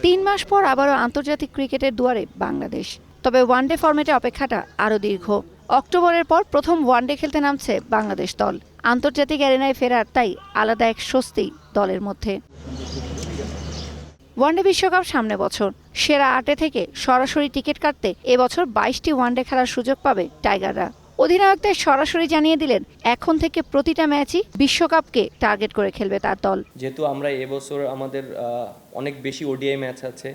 3 মাস পর আবারও আন্তর্জাতিক ক্রিকেটের দুয়ারে বাংলাদেশ। তবে ওয়ানডে ফরম্যাটে অপেক্ষাটা আরও দীর্ঘ। অক্টোবরের পর প্রথম ওয়ানডে খেলতে নামছে বাংলাদেশ দল। আন্তর্জাতিক অ্যারেনায় ফেরার তাই আলাদা এক স্বস্তি দলের মধ্যে। ওয়ানডে বিশ্বকাপ সামনে বছর। সেরা 8 থেকে সরাসরি টিকিট কাটতে এবছর 22টি ওয়ানডে খেলার সুযোগ পাবে টাইগাররা। অধিনায়কদের সরাসরি জানিয়ে দিলেন এখন থেকে প্রতিটা ম্যাচই বিশ্বকাপকে টার্গেট করে খেলবে তার দল। যেহেতু আমরা এবছর আমাদের অনেক বেশি ওডিআই ম্যাচ আছে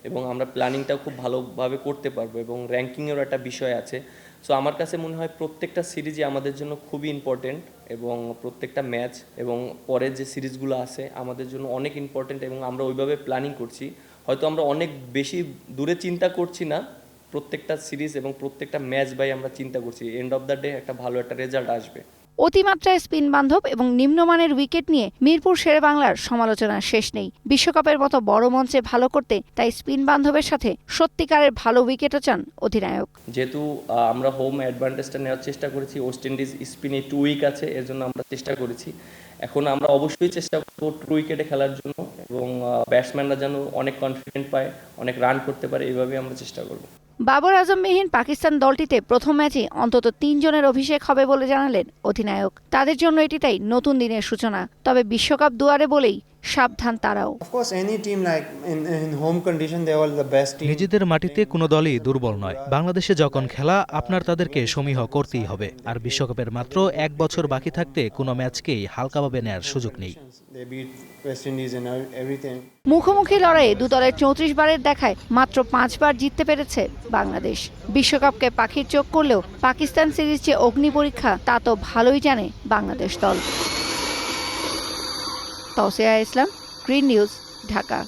এবং আমরা প্ল্যানিংটাও খুব ভালোভাবে করতে পারবো এবং র্যাঙ্কিংয়েরও একটা বিষয় আছে। সো আমার কাছে মনে হয় প্রত্যেকটা সিরিজই আমাদের জন্য খুবই ইম্পর্টেন্ট এবং প্রত্যেকটা ম্যাচ এবং পরের যে সিরিজগুলো আছে আমাদের জন্য অনেক ইম্পর্টেন্ট এবং আমরা ওইভাবে প্ল্যানিং করছি। হয়তো আমরা অনেক বেশি দূরে চিন্তা করছি না, প্রত্যেকটা সিরিজ এবং প্রত্যেকটা ম্যাচ বাই আমরা চিন্তা করছি এন্ড অফ দ্য ডে একটা ভালো একটা রেজাল্ট আসবে। অতিমাত্রায় স্পিন বান্ধব এবং নিম্নমানের উইকেট নিয়ে মিরপুর শেরেবাংলার সমালোচনার শেষ নেই। বিশ্বকাপের মতো বড় মঞ্চে ভালো করতে তাই স্পিন বান্ধবের সাথে সত্যিকারের ভালো উইকেটও চান অধিনায়ক। যেহেতু আমরা হোম অ্যাডভান্টেজটা নেওয়ার চেষ্টা করেছি, ওয়েস্ট ইন্ডিজ স্পিনে 2 উইক আছে, এর জন্য আমরা চেষ্টা করেছি। এখন আমরা অবশ্যই চেষ্টা করবো 2 উইকেটে খেলার জন্য এবং ব্যাটসম্যানরা যেন অনেক কনফিডেন্ট পায়, অনেক রান করতে পারে, এইভাবে আমরা চেষ্টা করব। বাবর আজমবিহীন পাকিস্তান দলটিতে প্রথম ম্যাচে অন্তত 3 জনের অভিষেক হবে বলে জানালেন অধিনায়ক। তাদের জন্য এটি তাই নতুন দিনের সূচনা। তবে বিশ্বকাপ দুয়ারে বলেই সাবধান তারাও। নিজেদের মাটিতে কোনো দলই দুর্বল নয়। বাংলাদেশে যখন খেলা আপনার তাদেরকে সমীহ করতেই হবে। আর বিশ্বকাপের মাত্র 1 বছর বাকি থাকতে কোনো ম্যাচকেই হালকাভাবে নেয়ার সুযোগ নেই। মুখোমুখি লড়াইয়ে দু দলের 34 বারের দেখায় মাত্র 5 বার জিততে পেরেছে বাংলাদেশ। বিশ্বকাপকে পাখির চোখ করলেও পাকিস্তান সিরিজ যে অগ্নি পরীক্ষা তা তো ভালোই জানে বাংলাদেশ দল। তৌসিয়া ইসলাম, গ্রিন নিউজ, ঢাকা।